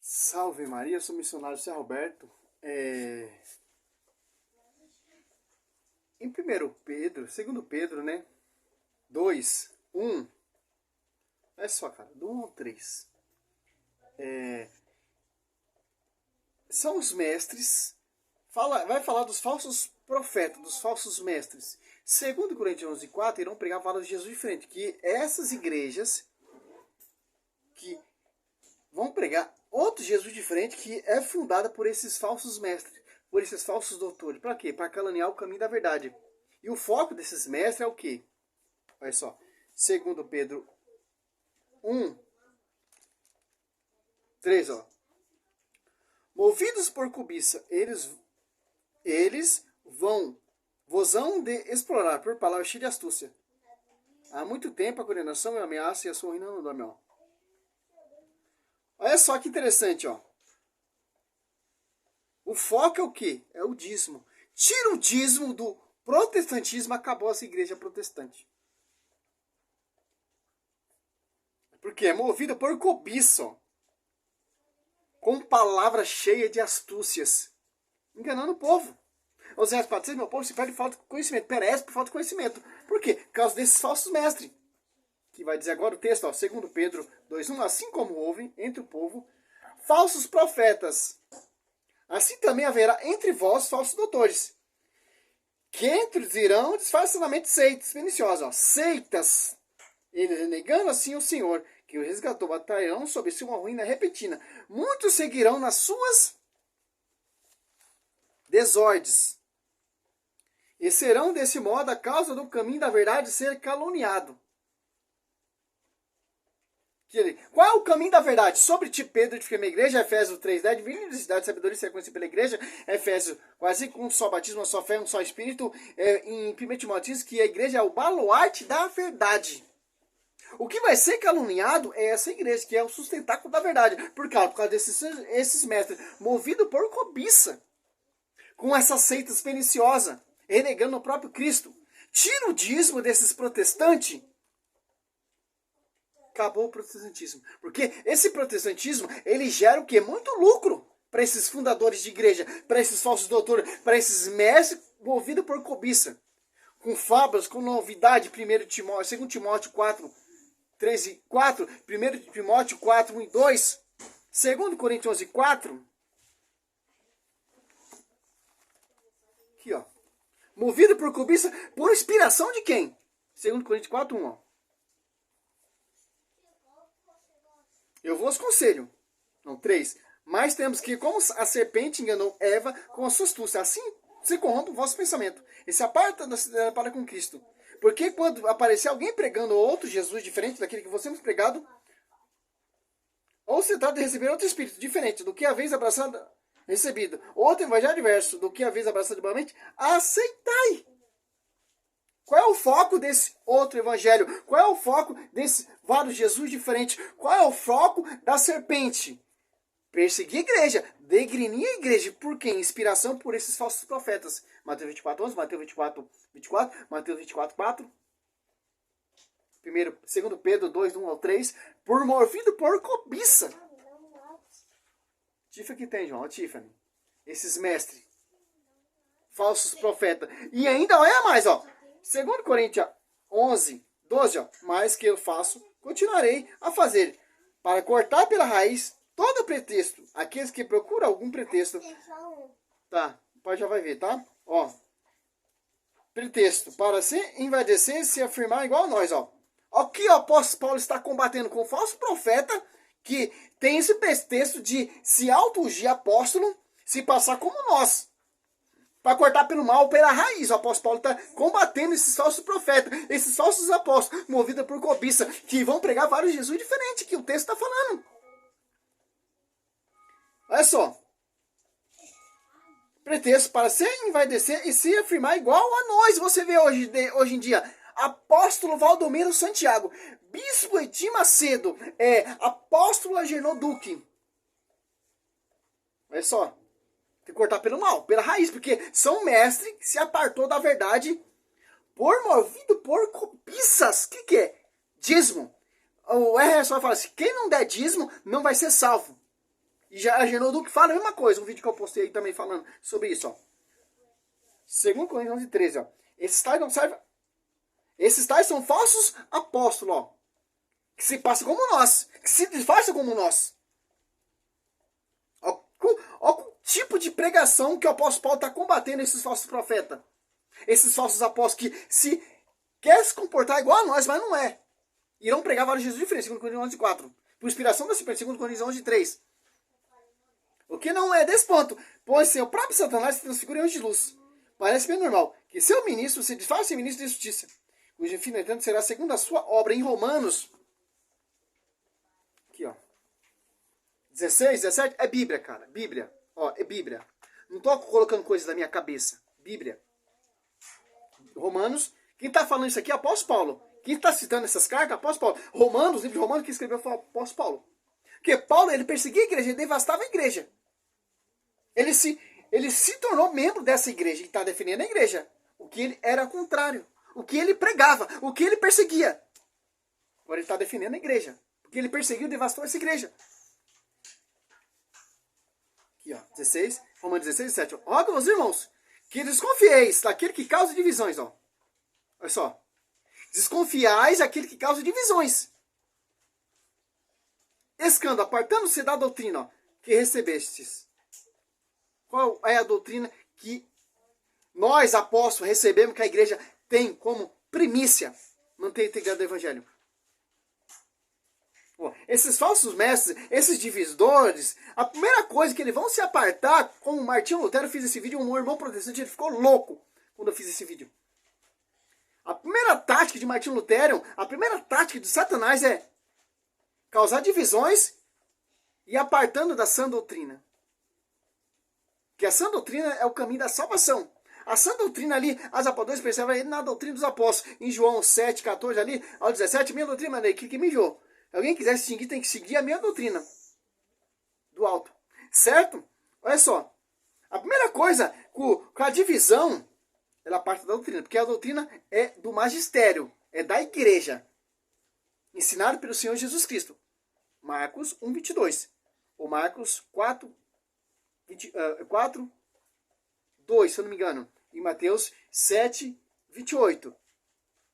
Salve Maria, sou missionário Zé Roberto. Em 2 Pedro, né? 2, 1. É só, cara, do 1 ao 3. São os mestres. Vai falar dos falsos profetas, dos falsos mestres. Segundo Coríntios 11:4, irão pregar palavras de Jesus diferente. Que essas igrejas que vão pregar outro Jesus diferente que é fundada por esses falsos mestres, por esses falsos doutores. Para quê? Para caluniar o caminho da verdade. E o foco desses mestres é o quê? Olha só. Segundo Pedro 1, 3, ó. Movidos por cobiça, eles vos hão de explorar por palavras cheias de astúcia. Há muito tempo a condenação é ameaça e a sua ruína não dorme, ó. Olha só que interessante, ó. O foco é o quê? É o dízimo. Tira o dízimo do protestantismo, acabou essa igreja protestante. Porque é movida por cobiça, ó, com palavras cheias de astúcias, enganando o povo. Os reis meu povo se perde por falta de conhecimento, perece por falta de conhecimento. Por quê? Por causa desses falsos mestres. Que vai dizer agora o texto, ó, 2 Pedro 2:1, assim como houve entre o povo falsos profetas, assim também haverá entre vós falsos doutores, que introduzirão disfarçadamente seitas perniciosas, ó, seitas, eles renegando assim o Senhor, que o resgatou, batalharão sobre si uma ruína repentina. Muitos seguirão nas suas desordens, e serão desse modo a causa do caminho da verdade ser caluniado. Qual é o caminho da verdade? Sobre ti, Pedro, edifiquei minha igreja, Efésios 3:10, divina necessidade, sabedoria e ser conhecido pela igreja, Efésios, quase com um só batismo, uma só fé, um só espírito, em 1 Timóteo diz que a igreja é o baluarte da verdade. O que vai ser caluniado é essa igreja, que é o sustentáculo da verdade. Por causa desses mestres, movido por cobiça, com essas seitas perniciosas, renegando o próprio Cristo. Tira o dízimo desses protestantes, acabou o protestantismo. Porque esse protestantismo, ele gera o quê? Muito lucro para esses fundadores de igreja, para esses falsos doutores, para esses mestres movidos por cobiça. Com fábulas, com novidade, 2 Timóteo 4, 3 e 4, 1 Timóteo 4, 1 e 2, 2 Coríntios 11, 4. Aqui, ó. Movido por cobiça, por inspiração de quem? 2 Coríntios 4, 1, ó. Eu vos aconselho. Não, 3. Mas temos que, como a serpente enganou Eva com a sua astúcia, assim se corrompe o vosso pensamento. E se aparta para com Cristo. Porque quando aparecer alguém pregando outro Jesus diferente daquele que você temos pregado, ou se trata de receber outro espírito diferente do que a vez abraçada, recebido, outro evangelho diverso do que a vez abraçado igualmente, aceitai. Qual é o foco desse outro evangelho? Qual é o foco desse vários Jesus diferentes? Qual é o foco da serpente? Perseguir a igreja, degrinir a igreja. Por quê? Inspiração por esses falsos profetas. Mateus 24, 11, Mateus 24, 24, Mateus 24, 4. 2 Pedro 2, 1 ao 3. Movido por cobiça. Tiffany que tem, João, a Tiffany. Esses mestres. Falsos profetas. E ainda, olha mais, ó. 2 Coríntios 11, 12, ó. Mas que eu faço, continuarei a fazer, para cortar pela raiz todo pretexto. Aqueles que procuram algum pretexto. Tá, pode já vai ver, tá? Ó. Pretexto. Para se envaidecer, se afirmar igual a nós, ó. Aqui o apóstolo Paulo está combatendo com o falso profeta que tem esse pretexto de se auto-ungir apóstolo, se passar como nós. Para cortar pelo mal, pela raiz. O apóstolo Paulo está combatendo esses falsos profetas, esses falsos apóstolos, movidos por cobiça, que vão pregar vários Jesus diferentes, que o texto está falando. Olha só. Pretexto para se envaidecer e se afirmar igual a nós. Você vê hoje em dia, apóstolo Valdomiro Santiago, bispo Edir Macedo, apóstolo Agenor Duque. Olha só. Tem que cortar pelo mal, pela raiz, porque são mestres que se apartou da verdade movido por cobiças. O que é? Dízimo. O R.S. fala assim, quem não der dízimo não vai ser salvo. E já a Genoduc fala a mesma coisa, um vídeo que eu postei aí também falando sobre isso, ó. 2 Coríntios 11:13, ó. Esses tais não servem. Esses tais são falsos apóstolos, ó. Que se passam como nós, que se disfarçam como nós. Ó, o tipo de pregação que o apóstolo Paulo está combatendo esses falsos profetas. Esses falsos apóstolos que se quer se comportar igual a nós, mas não é. Irão pregar vários Jesus diferentes, 2 Coríntios 11:4. Por inspiração da Serpente, 2 Coríntios 11:3. O que não é desse ponto, pois seu próprio Satanás se transfigura em anjo de luz. Parece bem normal que seu ministro se disfarce em ministro de justiça, cujo fim, no entanto, será segundo a sua obra em Romanos. Aqui, ó. 16, 17, é Bíblia, cara. Bíblia. Ó, é Bíblia. Não tô colocando coisas da minha cabeça. Bíblia. Romanos. Quem está falando isso aqui é o apóstolo Paulo. Quem está citando essas cartas é o apóstolo Paulo. Romanos, livro de Romanos, que escreveu foi o apóstolo Paulo. Porque Paulo, ele perseguia a igreja, ele devastava a igreja. Ele se tornou membro dessa igreja e está defendendo a igreja. O que ele era contrário. O que ele pregava. O que ele perseguia. Agora ele está defendendo a igreja. Porque ele perseguiu e devastou essa igreja. Aqui, ó. 16. Romanos 16, 17. Rogo aos irmãos que desconfieis daquele que causa divisões, ó. Olha só. Desconfiais daquele que causa divisões. Escândalo, apartando-se da doutrina, ó, que recebestes. Qual é a doutrina que nós, apóstolos, recebemos, que a igreja tem como primícia? Manter a integridade do evangelho. Bom, esses falsos mestres, esses divisores, a primeira coisa que eles vão se apartar, como Martinho Lutero fez esse vídeo, um irmão protestante, ele ficou louco quando eu fiz esse vídeo. A primeira tática de Martinho Lutero, a primeira tática de Satanás é causar divisões e apartando da sã doutrina. Que a sã doutrina é o caminho da salvação. A sã doutrina ali, as apóstolos percebem na doutrina dos apóstolos. Em João 7, 14 ali, ao 17, minha doutrina, mas que me enjoou. Se alguém quiser se seguir, tem que seguir a minha doutrina. Do alto. Certo? Olha só. A primeira coisa, com a divisão, ela parte da doutrina. Porque a doutrina é do magistério. É da igreja. Ensinado pelo Senhor Jesus Cristo. Marcos 1, 22. Ou Marcos 4, 2, se eu não me engano. E Mateus 7, 28.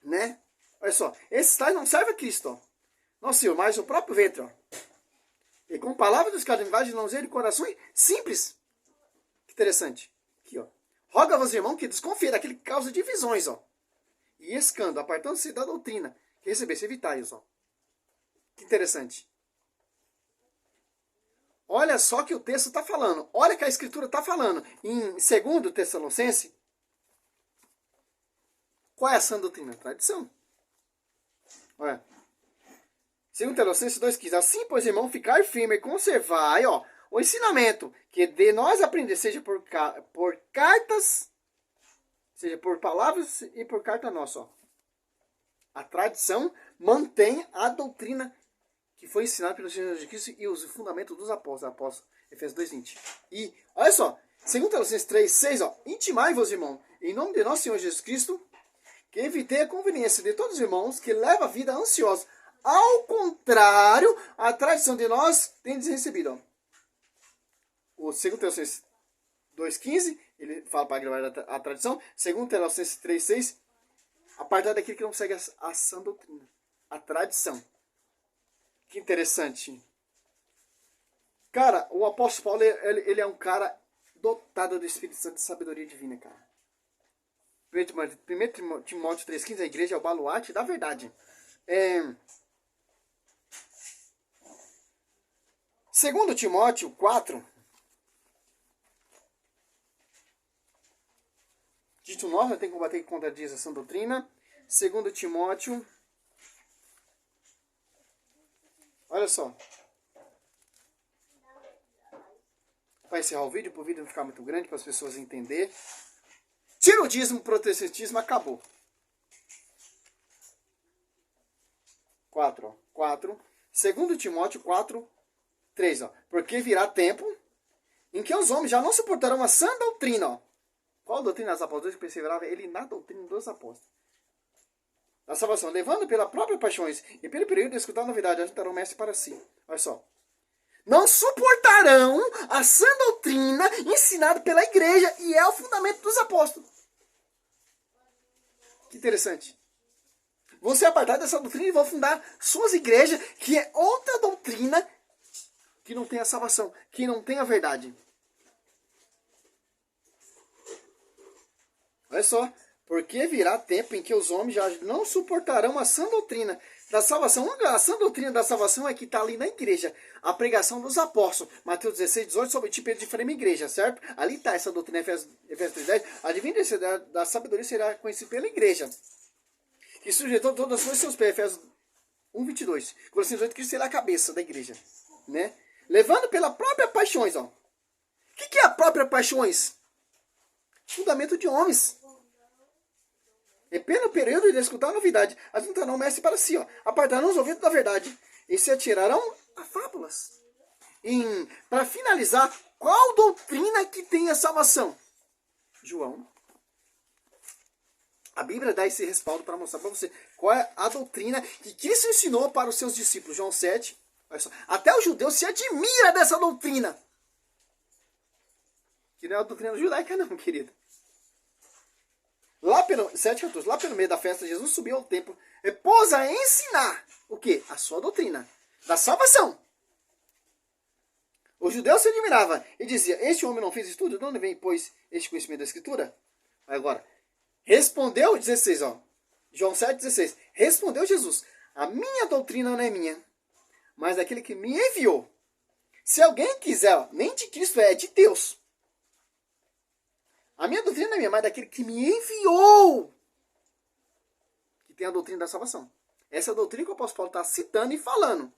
Né? Olha só. Esses tais não servem a Cristo, ó. Nosso Senhor, mas o próprio ventre, ó. E com palavras dos caras de linguagem, não de corações simples. Que interessante. Aqui, ó. Roga aos irmãos que desconfiem daquele que causa divisões, ó. E escândalo, apartando-se da doutrina, que recebesse evitai-os, ó. Que interessante. Olha só que o texto está falando. Olha que a escritura está falando. Em 2 Tessalonicenses, qual é a sã doutrina? A tradição. Olha. 2 Tessalonicenses 2,15. Assim, pois, irmão, ficar firme e conservai, ó, o ensinamento que de nós aprender, seja por cartas, seja por palavras e por carta nossa, ó. A tradição mantém a doutrina que foi ensinada pelo Senhor Jesus Cristo e os fundamentos dos apóstolos. Efésios 2,20. E, olha só, 2 Tessalonicenses 3,6, ó. Intimai-vos, irmão, em nome de nosso Senhor Jesus Cristo, que evitei a conveniência de todos os irmãos que levam a vida ansiosa. Ao contrário, a tradição de nós tendes recebido, ó. O 2 Tessalonicenses 2,15, ele fala para gravar a tradição. 2 Tessalonicenses 3,6, apartado daquele que não segue a sã doutrina, a tradição. Que interessante. Cara, o apóstolo Paulo, ele é um cara dotado do Espírito Santo de sabedoria divina, cara. 1 Timóteo 3,15, a igreja é o baluarte da verdade. 2 Timóteo 4, Dito 9, eu tenho que combater contra a dização doutrina. 2 Timóteo. Olha só. Para encerrar o vídeo, para o vídeo não ficar muito grande, para as pessoas entenderem. Tira o dízimo, o protestantismo acabou. 4, ó. 4. 2 Timóteo 4, 3, ó. Porque virá tempo em que os homens já não suportarão a sã doutrina, ó. Qual doutrina das apóstolos que perseverava ele na doutrina dos apóstolos? A salvação, levando pela própria paixões e pelo período de escutar a novidade, ajuntarão o mestre para si. Olha só. não suportarão a sã doutrina ensinada pela igreja e é o fundamento dos apóstolos. Que interessante. Vão se apartar dessa doutrina e vão fundar suas igrejas, que é outra doutrina que não tem a salvação, que não tem a verdade. Olha só, porque virá tempo em que os homens já não suportarão a sã doutrina da salvação. A sã doutrina da salvação é que está ali na igreja. A pregação dos apóstolos. Mateus 16, 18, sobre o tipo de diferente igreja, certo? Ali está essa doutrina, Efésios 3:10. A divina da sabedoria será conhecida pela igreja. Que sujeitou todas as coisas seus pés. Efésios 1:22. Colossenses 8, Cristo será a cabeça da igreja. Né? Levando pela própria paixões. Ó. O que é a própria paixões? Fundamento de homens. É pelo período de escutar a novidade. Ajuntarão o mestre para si, ó. Apartarão os ouvidos da verdade. E se atirarão a fábulas. Para finalizar, qual doutrina que tem a salvação? João. A Bíblia dá esse respaldo para mostrar para você qual é a doutrina que Cristo ensinou para os seus discípulos. João 7. Olha só. Até o judeu se admira dessa doutrina. Que não é a doutrina judaica não, querido. Lá pelo 7:14, lá pelo meio da festa, Jesus subiu ao templo e pôs a ensinar o quê? A sua doutrina da salvação. O judeu se admirava e dizia: este homem não fez estudo? De onde vem, pois, este conhecimento da Escritura? Agora, respondeu 16, ó. João 7:16. Respondeu Jesus: a minha doutrina não é minha, mas daquele que me enviou. Se alguém quiser, ó, nem de Cristo é de Deus. A minha doutrina não é minha, mas daquele que me enviou. Que tem a doutrina da salvação. Essa é a doutrina que o apóstolo Paulo está citando e falando.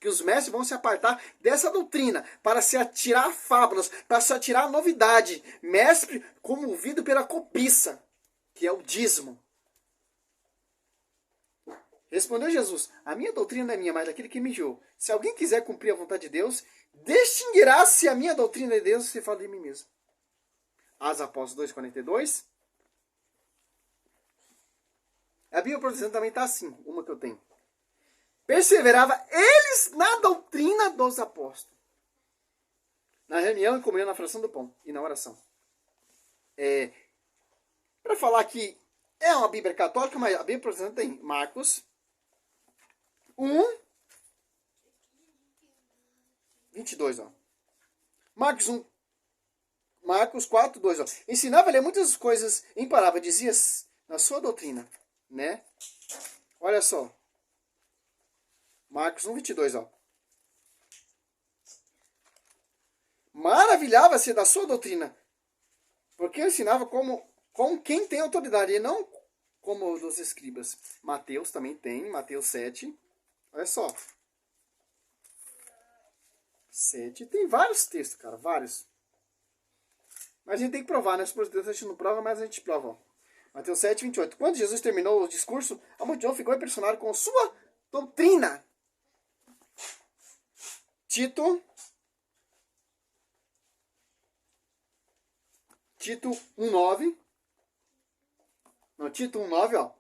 Que os mestres vão se apartar dessa doutrina para se atirar fábulas, para se atirar novidade. Mestre comovido pela cobiça, que é o dízimo. Respondeu Jesus: a minha doutrina não é minha, mas daquele que me enviou. Se alguém quiser cumprir a vontade de Deus, distinguirá se a minha doutrina é de Deus ou se fala de mim mesmo. Atos Apóstolos 2:42. A Bíblia protestante também está assim, uma que eu tenho. Perseverava eles na doutrina dos apóstolos, na reunião e comunhão, na fração do pão e na oração. Para falar que é uma Bíblia católica, mas a Bíblia protestante tem Marcos 1:22. Ó. Marcos 4:2. Ó. Ensinava-lhe muitas coisas em parábola, dizia na sua doutrina. Né? Olha só. Marcos 1:22. Ó. Maravilhava-se da sua doutrina, porque ensinava como quem tem autoridade, e não como dos escribas. Mateus também tem, Mateus 7. Olha só. 7. Tem vários textos, cara, vários. Mas a gente tem que provar, né? Os protestantes a gente não prova, mas a gente prova. Ó. Mateus 7:28. Quando Jesus terminou o discurso, a multidão ficou impressionada com sua doutrina. Tito 1:9. Não, Tito 1:9, ó.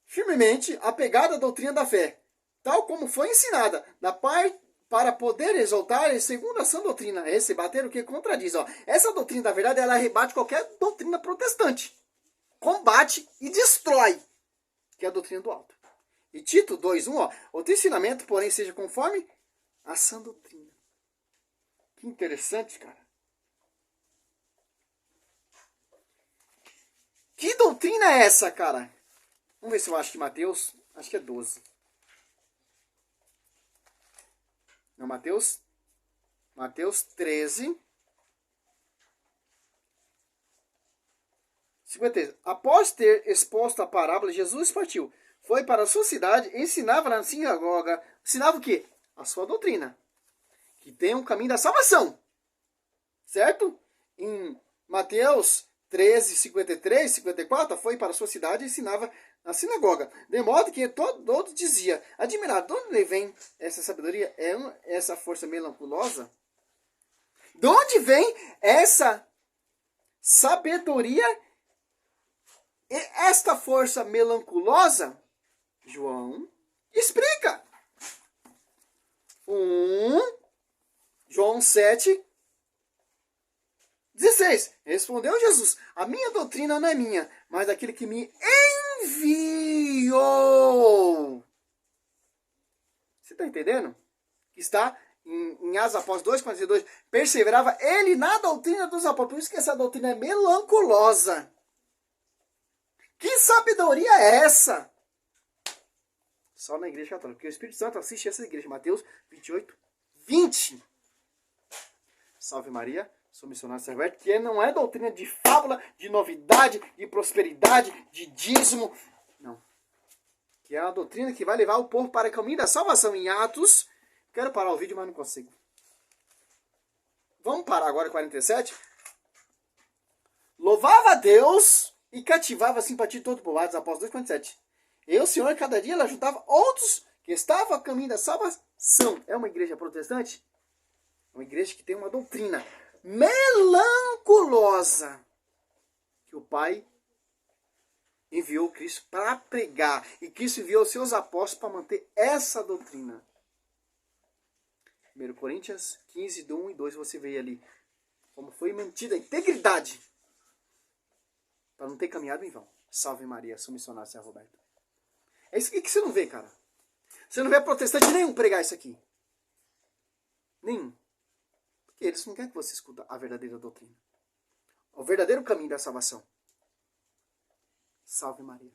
Firmemente apegada à doutrina da fé, tal como foi ensinada, para poder exaltar segundo a sã doutrina. Esse bater o que contradiz. Ó. Essa doutrina, da verdade, ela rebate qualquer doutrina protestante. Combate e destrói, que é a doutrina do alto. E Tito 2:1, ó, outro ensinamento, porém, seja conforme a sã doutrina. Que interessante, cara. Que doutrina é essa, cara? Vamos ver se eu acho que Mateus, acho que é 12. Não, Mateus 13. 53. Após ter exposto a parábola, Jesus partiu. Foi para a sua cidade, ensinava na sinagoga. Ensinava o quê? A sua doutrina. Que tem um caminho da salvação. Certo? Em Mateus 13, 53, 54, foi para a sua cidade e ensinava na sinagoga. De modo que todos diziam, admirado, de onde vem essa sabedoria? Essa força melanculosa? De onde vem essa sabedoria e esta força melanculosa? João explica. João 7, 16. Respondeu Jesus: a minha doutrina não é minha, mas daquele que me enviou. Você está entendendo? Que está em Atos Apóstolos 2,42. Perseverava ele na doutrina dos apóstolos. Por isso que essa doutrina é melanculosa. Que sabedoria é essa? Só na igreja católica. Porque o Espírito Santo assiste essa igreja. Mateus 28, 20. Salve Maria, sou missionário servete, que não é doutrina de fábula, de novidade, de prosperidade, de dízimo. Não. Que é a doutrina que vai levar o povo para o caminho da salvação. Em Atos, quero parar o vídeo, mas não consigo. Vamos parar agora em 47. Louvava a Deus e cativava a simpatia de todo o povo. Atos Apóstolos 2,47. E o Senhor, cada dia, ele ajudava outros que estavam a caminho da salvação. É uma igreja protestante? Uma igreja que tem uma doutrina melanculosa. Que o Pai enviou Cristo para pregar. E Cristo enviou seus apóstolos para manter essa doutrina. 1 Coríntios 15, do 1 e 2, você vê ali como foi mantida a integridade. Para não ter caminhado em vão. Salve Maria, sou missionário, São Roberto. É isso que você não vê, cara. Você não vê protestante nenhum pregar isso aqui. Nenhum. Porque eles não querem que você escuta a verdadeira doutrina. O verdadeiro caminho da salvação. Salve Maria.